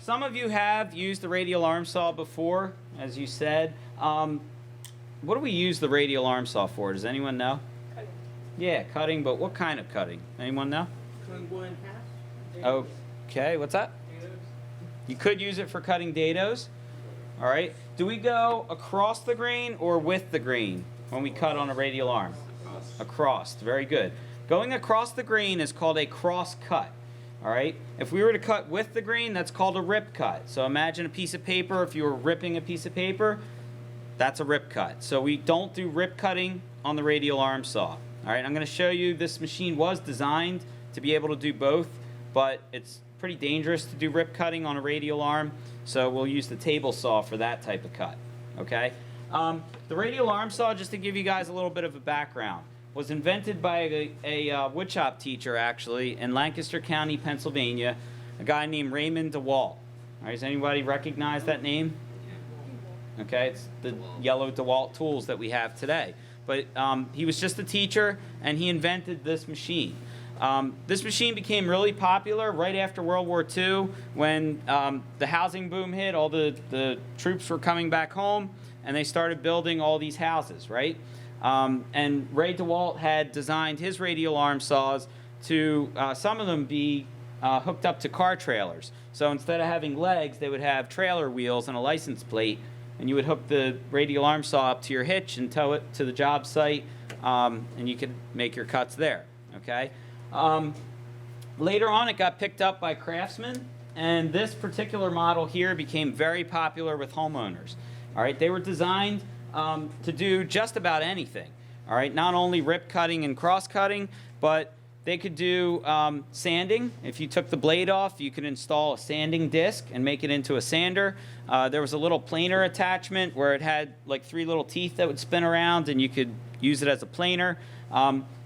some of you have used the radial arm saw before, as you said. What do we use the radial arm saw for? Does anyone know? Cutting. Yeah, cutting, but what kind of cutting? Anyone know? Cutting wood in half. Okay, what's that? Potatoes. You could use it for cutting dados. All right. Do we go across the grain or with the grain when we cut on a radial arm? Across. Very good. Going across the grain is called a cross cut. All right. If we were to cut with the grain, that's called a rip cut. So imagine a piece of paper. If you were ripping a piece of paper, that's a rip cut. So we don't do rip cutting on the radial arm saw. All right. I'm going to show you this machine was designed to be able to do both, but it's pretty dangerous to do rip cutting on a radial arm. So we'll use the table saw for that type of cut. Okay. The radial arm saw, just to give you guys a little bit of a background, was invented by a woodshop teacher, actually, in Lancaster County, Pennsylvania, a guy named Raymond DeWalt. All right, does anybody recognize that name? Okay, it's the yellow DeWalt tools that we have today. But he was just a teacher, and he invented this machine. This machine became really popular right after World War II when the housing boom hit. All the troops were coming back home, and they started building all these houses, right? And Ray DeWalt had designed his radial arm saws to, some of them be hooked up to car trailers. So instead of having legs, they would have trailer wheels and a license plate, and you would hook the radial arm saw up to your hitch and tow it to the job site, and you could make your cuts there, okay? Later on, it got picked up by craftsmen, and this particular model here became very popular with homeowners. All right, they were designed to do just about anything. All right, not only rip cutting and cross cutting, but they could do sanding. If you took the blade off, you could install a sanding disc and make it into a sander. There was a little planer attachment where it had like 3 little teeth that would spin around, and you could use it as a planer.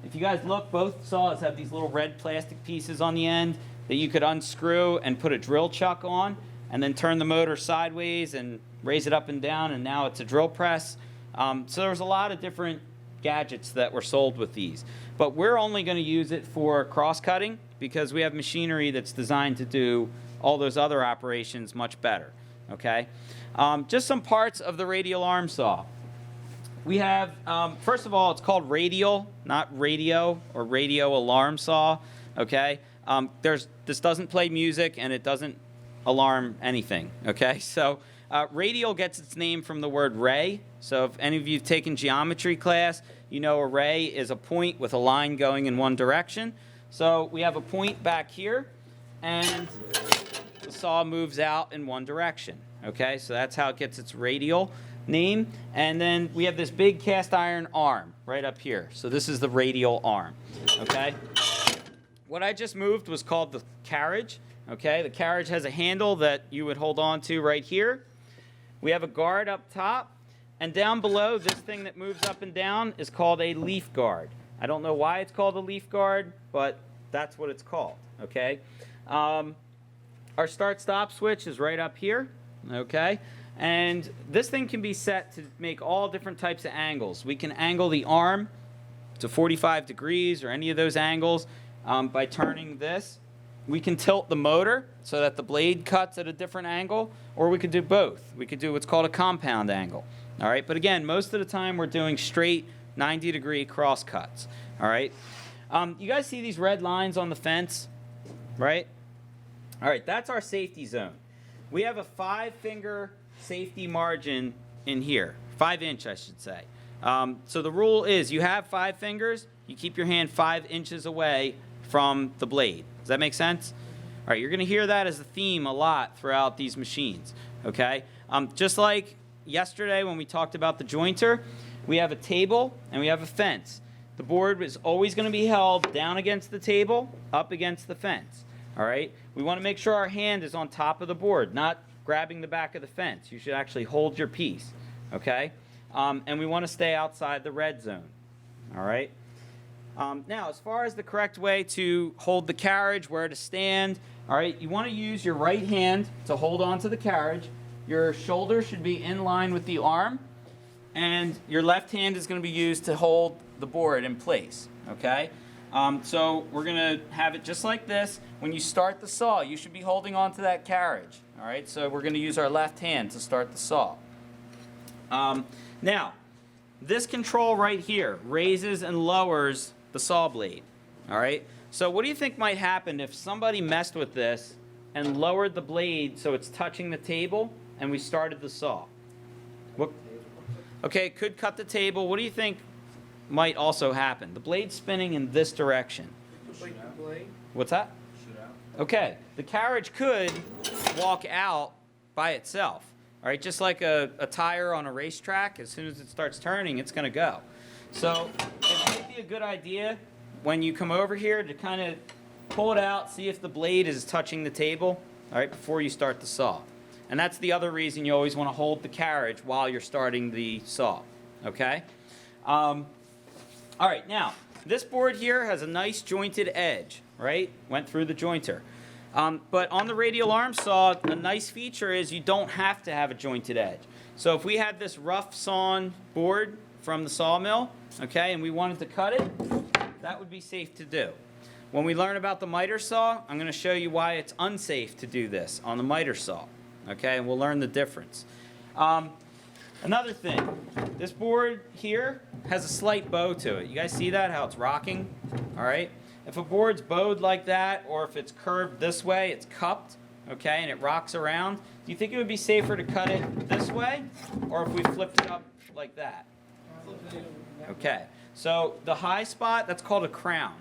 If you guys look, both saws have these little red plastic pieces on the end that you could unscrew and put a drill chuck on, and then turn the motor sideways and raise it up and down, and now it's a drill press. So there was a lot of different gadgets that were sold with these. But we're only going to use it for cross-cutting because we have machinery that's designed to do all those other operations much better. Okay? Just some parts of the radial arm saw. We have, first of all, it's called radial, not radio or radio alarm saw. Okay? This doesn't play music, and it doesn't alarm anything. Okay? So radial gets its name from the word ray. So if any of you have taken geometry class, you know a ray is a point with a line going in one direction. So we have a point back here, and the saw moves out in one direction. Okay, so that's how it gets its radial name. And then we have this big cast iron arm right up here. So this is the radial arm. Okay, what I just moved was called the carriage. Okay, the carriage has a handle that you would hold on to right here. We have a guard up top. And down below, this thing that moves up and down is called a leaf guard. I don't know why it's called a leaf guard, but that's what it's called, okay? Our start-stop switch is right up here, okay? And this thing can be set to make all different types of angles. We can angle the arm to 45 degrees or any of those angles by turning this. We can tilt the motor so that the blade cuts at a different angle, or we could do both. We could do what's called a compound angle. All right, but again, most of the time we're doing straight 90-degree cross cuts. All right, you guys see these red lines on the fence, right? All right, that's our safety zone. We have a 5-finger safety margin in here, 5-inch, I should say. So the rule is you have 5 fingers, you keep your hand 5 inches away from the blade. Does that make sense? All right, you're going to hear that as a theme a lot throughout these machines. Okay, just like yesterday when we talked about the jointer, we have a table and we have a fence. The board is always going to be held down against the table, up against the fence. All right? We want to make sure our hand is on top of the board, not grabbing the back of the fence. You should actually hold your piece. Okay? And we want to stay outside the red zone. All right? Now, as far as the correct way to hold the carriage, where to stand, all right, you want to use your right hand to hold on to the carriage. Your shoulder should be in line with the arm, and your left hand is going to be used to hold the board in place, okay? So we're going to have it just like this. When you start the saw, you should be holding on to that carriage. All right, so we're going to use our left hand to start the saw. Now, this control right here raises and lowers the saw blade. All right, so what do you think might happen if somebody messed with this and lowered the blade so it's touching the table and we started the saw? What? Okay, it could cut the table. What do you think might also happen? The blade's spinning in this direction. What's that? Okay, the carriage could walk out by itself. All right, just like a tire on a racetrack, as soon as it starts turning, it's going to go. So it might be a good idea when you come over here to kind of pull it out, see if the blade is touching the table, all right, before you start the saw. And that's the other reason you always want to hold the carriage while you're starting the saw, okay? All right, now, this board here has a nice jointed edge, right? Went through the jointer. But on the radial arm saw, a nice feature is you don't have to have a jointed edge. So if we had this rough sawn board from the sawmill, okay, and we wanted to cut it, that would be safe to do. When we learn about the miter saw, I'm going to show you why it's unsafe to do this on the miter saw, okay, and we'll learn the difference. Another thing, this board here has a slight bow to it. You guys see that, how it's rocking? All right. If a board's bowed like that, or if it's curved this way, it's cupped, okay, and it rocks around, do you think it would be safer to cut it this way, or if we flipped it up like that? Okay, so the high spot, that's called a crown.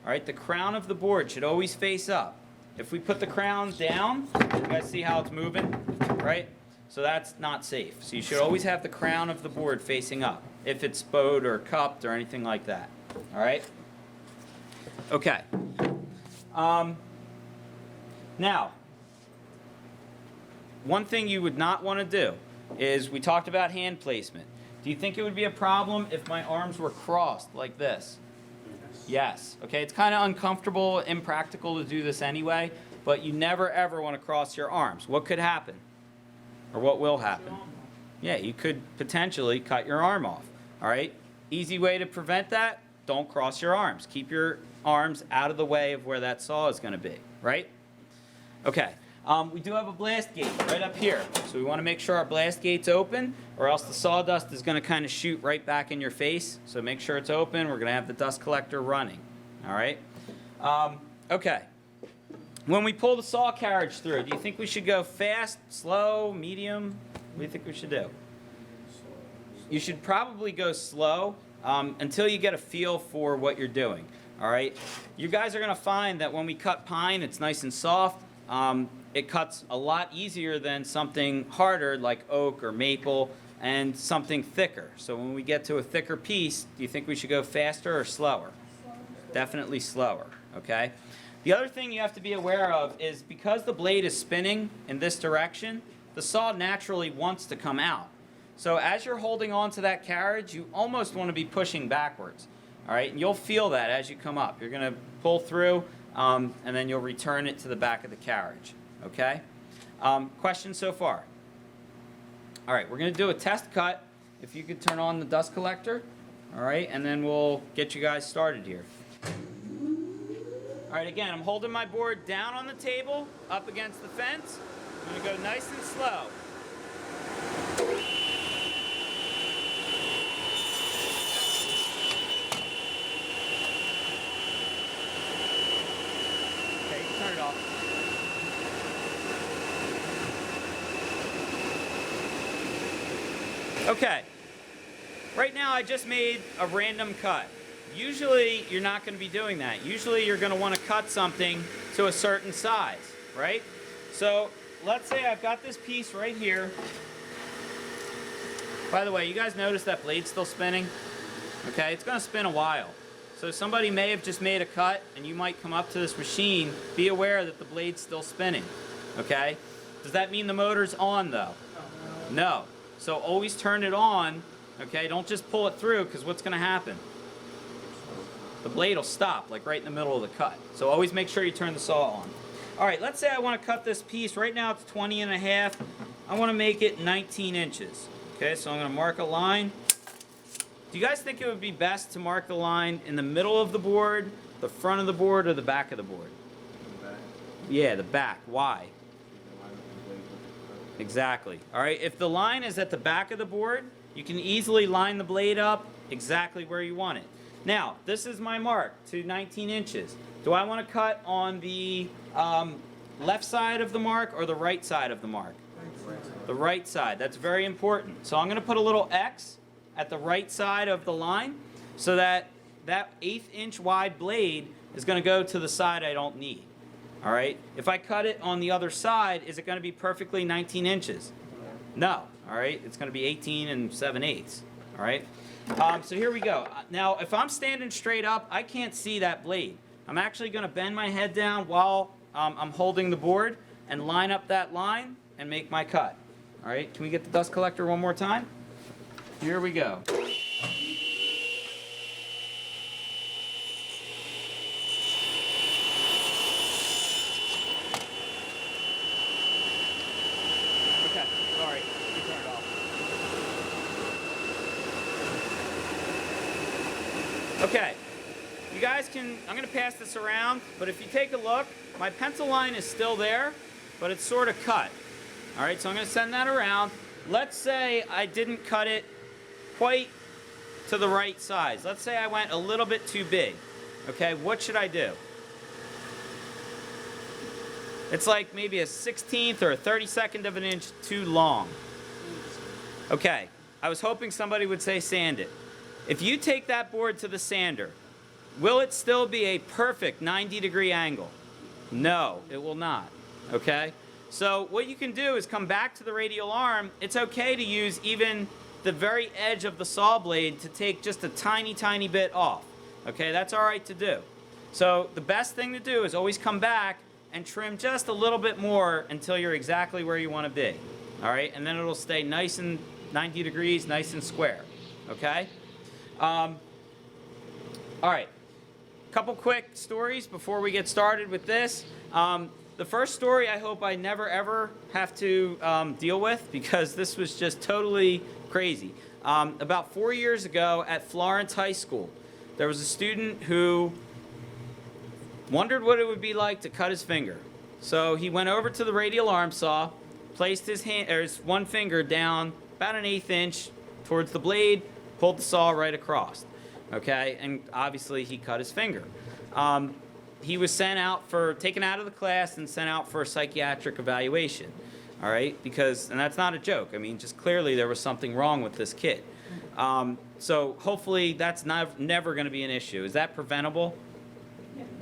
All right, the crown of the board should always face up. If we put the crown down, you guys see how it's moving, right? So that's not safe. So you should always have the crown of the board facing up, if it's bowed or cupped or anything like that, all right? Okay. Now, one thing you would not want to do is, we talked about hand placement. Do you think it would be a problem if my arms were crossed like this? Yes. Okay, it's kind of uncomfortable, impractical to do this anyway, but you never ever want to cross your arms. What could happen? Or what will happen? Yeah, you could potentially cut your arm off. All right? Easy way to prevent that, don't cross your arms. Keep your arms out of the way of where that saw is going to be, right? Okay. We do have a blast gate right up here. So we want to make sure our blast gate's open, or else the sawdust is going to kind of shoot right back in your face. So make sure it's open. We're going to have the dust collector running. All right? Okay. When we pull the saw carriage through, do you think we should go fast, slow, medium? What do you think we should do? You should probably go slow until you get a feel for what you're doing. All right? You guys are going to find that when we cut pine, it's nice and soft. It cuts a lot easier than something harder like oak or maple, and something thicker. So when we get to a thicker piece, do you think we should go faster or slower? Definitely slower, okay? The other thing you have to be aware of is, because the blade is spinning in this direction, the saw naturally wants to come out. So as you're holding on to that carriage, you almost want to be pushing backwards. All right, and you'll feel that as you come up. You're going to pull through, and then you'll return it to the back of the carriage. Okay? Questions so far? All right, we're going to do a test cut. If you could turn on the dust collector. All right, and then we'll get you guys started here. All right, again, I'm holding my board down on the table, up against the fence. I'm going to go nice and slow. Okay, you can turn it off. Okay, right now I just made a random cut. Usually you're not going to be doing that. Usually you're going to want to cut something to a certain size, right? So let's say I've got this piece right here. By the way, you guys notice that blade's still spinning? Okay, it's going to spin a while. So somebody may have just made a cut, and you might come up to this machine. Be aware that the blade's still spinning, okay? Does that mean the motor's on, though? No. So always turn it on, okay? Don't just pull it through, because what's going to happen? The blade will stop, like right in the middle of the cut. So always make sure you turn the saw on. All right, let's say I want to cut this piece. Right now it's 20 and a half. I want to make it 19 inches. Okay, so I'm going to mark a line. Do you guys think it would be best to mark the line in the middle of the board, the front of the board, or the back of the board? The back. Yeah, the back. Why? You can line up the blade with the curve. Exactly. All right, if the line is at the back of the board, you can easily line the blade up exactly where you want it. Now, this is my mark to 19 inches. Do I want to cut on the left side of the mark or the right side of the mark? The right side. That's very important. So I'm going to put a little X at the right side of the line so that that 1/8 inch wide blade is going to go to the side I don't need. All right. If I cut it on the other side, is it going to be perfectly 19 inches? No. All right. It's going to be 18 7/8. All right. So here we go. Now, if I'm standing straight up, I can't see that blade. I'm actually going to bend my head down while I'm holding the board and line up that line and make my cut. All right. Can we get the dust collector one more time? Here we go. Okay, sorry. You turn it off. Okay, you guys can, I'm going to pass this around, but if you take a look, my pencil line is still there, but it's sort of cut. All right, so I'm going to send that around. Let's say I didn't cut it quite to the right size. Let's say I went a little bit too big. Okay, what should I do? It's like maybe a 1/16 or a 32nd of an inch too long. Okay, I was hoping somebody would say sand it. If you take that board to the sander, will it still be a perfect 90-degree angle? No, it will not. Okay? So what you can do is come back to the radial arm. It's okay to use even the very edge of the saw blade to take just a tiny, tiny bit off. Okay, that's all right to do. So the best thing to do is always come back and trim just a little bit more until you're exactly where you want to be. All right, and then it'll stay nice and 90 degrees, nice and square. Okay? All right, couple quick stories before we get started with this. The first story I hope I never ever have to deal with because this was just totally crazy. About 4 years ago at Florence High School, there was a student who wondered what it would be like to cut his finger. So he went over to the radial arm saw, placed his hand, or his one finger down about an 1/8 inch towards the blade, pulled the saw right across. Okay, and obviously he cut his finger. He was taken out of the class and sent out for a psychiatric evaluation. All right, and that's not a joke. I mean, just clearly there was something wrong with this kid. So hopefully that's never going to be an issue. Is that preventable?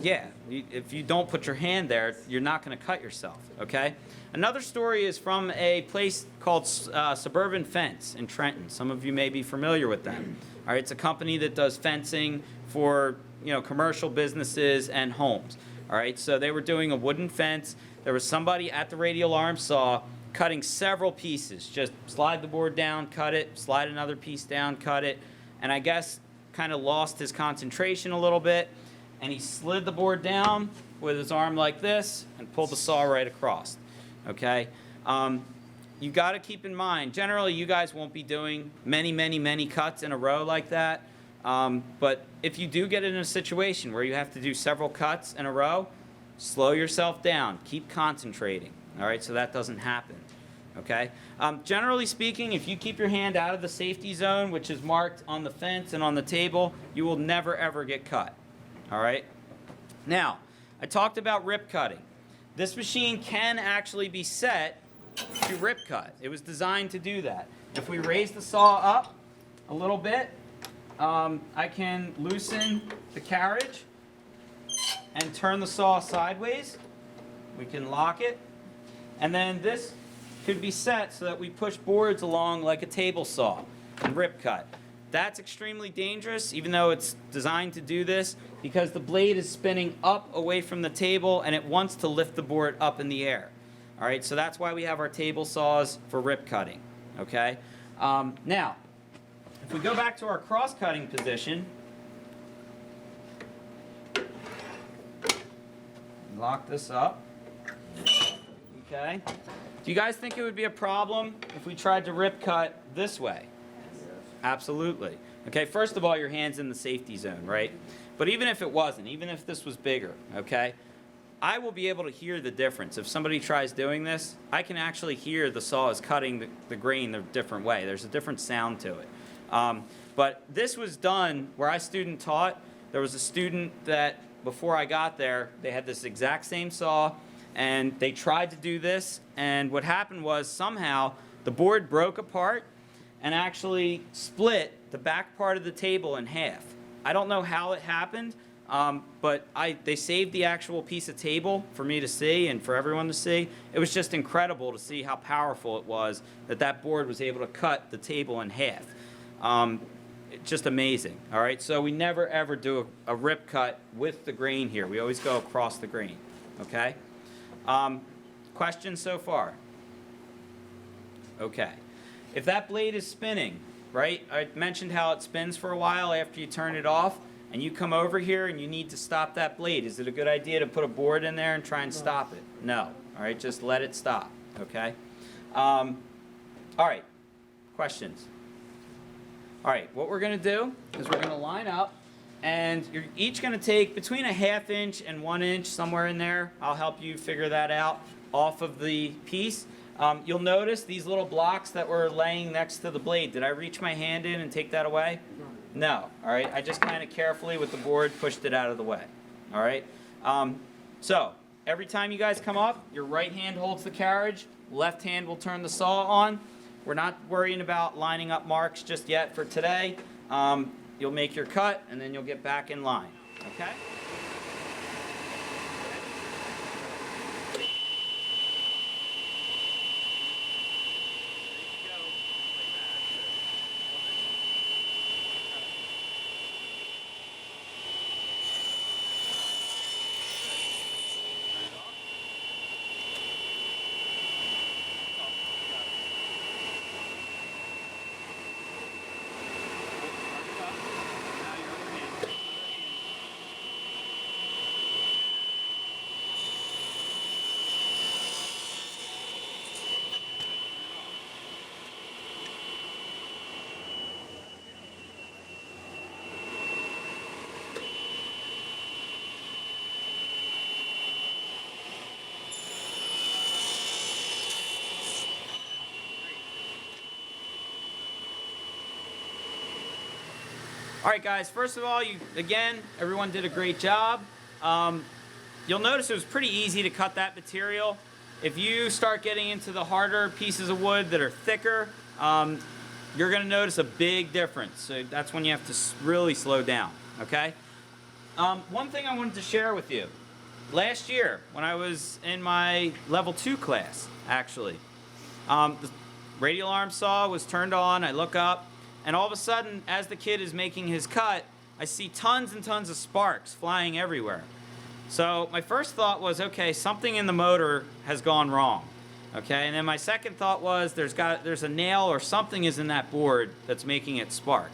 Yeah. If you don't put your hand there, you're not going to cut yourself. Okay. Another story is from a place called Suburban Fence in Trenton. Some of you may be familiar with them. All right, it's a company that does fencing for commercial businesses and homes. All right, so they were doing a wooden fence. There was somebody at the radial arm saw cutting several pieces. Just slide the board down, cut it, slide another piece down, cut it, and I guess kind of lost his concentration a little bit, and he slid the board down with his arm like this and pulled the saw right across. Okay, you got to keep in mind, generally you guys won't be doing many cuts in a row like that. But if you do get in a situation where you have to do several cuts in a row, slow yourself down. Keep concentrating. All right, so that doesn't happen. Okay? Generally speaking, if you keep your hand out of the safety zone, which is marked on the fence and on the table, you will never, ever get cut. All right? Now, I talked about rip cutting. This machine can actually be set to rip cut. It was designed to do that. If we raise the saw up a little bit, I can loosen the carriage and turn the saw sideways. We can lock it. And then this could be set so that we push boards along like a table saw and rip cut. That's extremely dangerous, even though it's designed to do this, because the blade is spinning up away from the table and it wants to lift the board up in the air. All right, so that's why we have our table saws for rip cutting. Okay? Now, if we go back to our cross-cutting position, lock this up. Okay. Do you guys think it would be a problem if we tried to rip cut this way? Absolutely. Okay, first of all, your hand's in the safety zone, right? But even if it wasn't, even if this was bigger, okay, I will be able to hear the difference. If somebody tries doing this, I can actually hear the saw is cutting the grain a different way. There's a different sound to it. But this was done where I student taught. There was a student that before I got there, they had this exact same saw, and they tried to do this, and what happened was somehow the board broke apart and actually split the back part of the table in half. I don't know how it happened, but they saved the actual piece of table for me to see and for everyone to see. It was just incredible to see how powerful it was that that board was able to cut the table in half. Just amazing. All right, so we never ever do a rip cut with the grain here. We always go across the grain. Okay. Questions so far? Okay. If that blade is spinning, right? I mentioned how it spins for a while after you turn it off, and you come over here and you need to stop that blade. Is it a good idea to put a board in there and try and stop it? No. All right, just let it stop. Okay. All right. Questions? All right, what we're going to do is we're going to line up, and you're each going to take between a 1/2 inch and 1 inch, somewhere in there. I'll help you figure that out, off of the piece. You'll notice these little blocks that were laying next to the blade. Did I reach my hand in and take that away? No. All right, I just kind of carefully with the board pushed it out of the way. All right, so every time you guys come up, your right hand holds the carriage, left hand will turn the saw on. We're not worrying about lining up marks just yet for today. You'll make your cut, and then you'll get back in line, okay? All right, guys, first of all, everyone did a great job. You'll notice it was pretty easy to cut that material. If you start getting into the harder pieces of wood that are thicker, you're going to notice a big difference. So that's when you have to really slow down, okay? One thing I wanted to share with you. Last year, when I was in my level 2 class, actually, the radial arm saw was turned on. I look up. And all of a sudden, as the kid is making his cut, I see tons and tons of sparks flying everywhere. So my first thought was, okay, something in the motor has gone wrong. Okay, and then my second thought was there's a nail or something is in that board that's making it spark.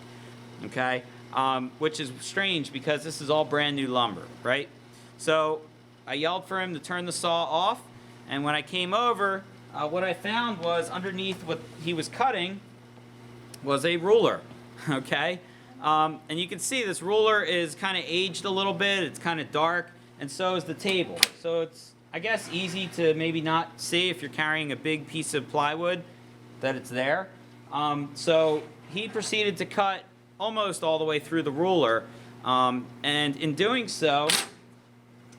Okay, which is strange because this is all brand new lumber, right? So I yelled for him to turn the saw off, and when I came over, what I found was underneath what he was cutting was a ruler, okay? And you can see this ruler is kind of aged a little bit. It's kind of dark, and so is the table. So it's, I guess, easy to maybe not see if you're carrying a big piece of plywood that it's there. So he proceeded to cut almost all the way through the ruler, and in doing so,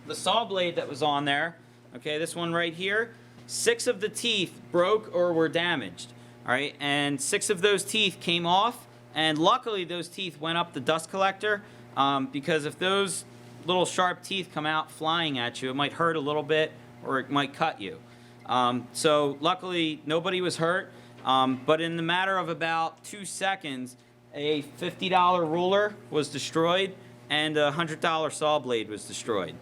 the saw blade that was on there, okay, this one right here, 6 of the teeth broke or were damaged. All right, and 6 of those teeth came off, and luckily those teeth went up the dust collector, because if those little sharp teeth come out flying at you, it might hurt a little bit or it might cut you. So luckily nobody was hurt, but in the matter of about 2 seconds, a $50 ruler was destroyed and a $100 saw blade was destroyed.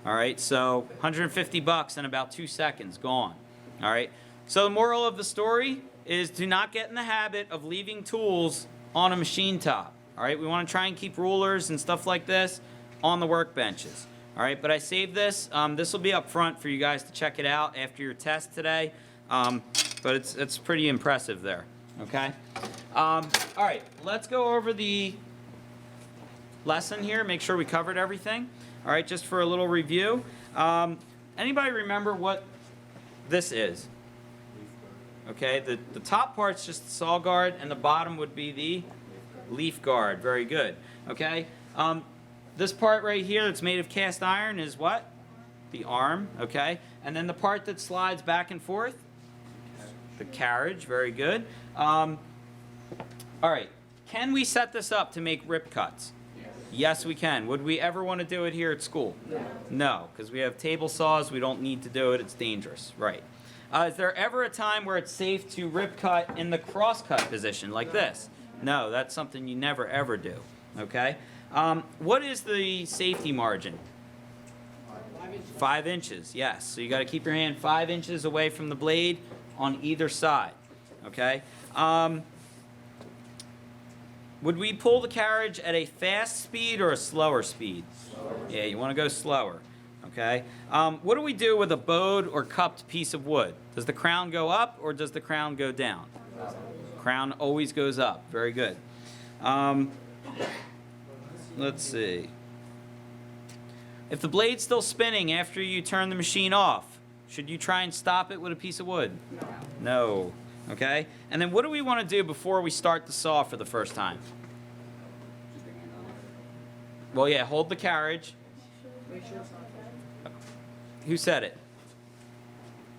All right, so $150 in about 2 seconds, gone. All right, so the moral of the story is do not get in the habit of leaving tools on a machine top. All right, we want to try and keep rulers and stuff like this on the workbenches. All right, but I saved this. This will be up front for you guys to check it out after your test today. But it's pretty impressive there. Okay? All right, let's go over the lesson here, make sure we covered everything. All right, just for a little review. Anybody remember what this is? Okay, the top part's just the saw guard, and the bottom would be the leaf guard. Very good. Okay, this part right here that's made of cast iron is what? The arm. Okay, and then the part that slides back and forth? The carriage. Very good. All right, can we set this up to make rip cuts? Yes, we can. Would we ever want to do it here at school? No, because we have table saws. We don't need to do it. It's dangerous. Right. Is there ever a time where it's safe to rip cut in the cross cut position like this? No, that's something you never ever do. Okay? What is the safety margin? 5 inches, yes. So you got to keep your hand 5 inches away from the blade on either side. Okay? Would we pull the carriage at a fast speed or a slower speed? Yeah, you want to go slower. Okay. What do we do with a bowed or cupped piece of wood? Does the crown go up or does the crown go down? Crown always goes up. Very good. Let's see. If the blade's still spinning after you turn the machine off, should you try and stop it with a piece of wood? No. Okay. And then what do we want to do before we start the saw for the first time? Well, yeah, hold the carriage. Who said it?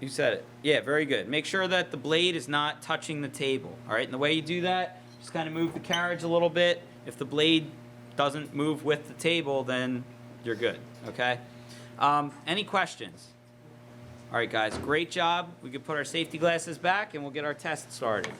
Who said it? Yeah, very good. Make sure that the blade is not touching the table. All right, and the way you do that, just kind of move the carriage a little bit. If the blade doesn't move with the table, then you're good. Okay? Any questions? All right, guys, great job. We can put our safety glasses back and we'll get our test started.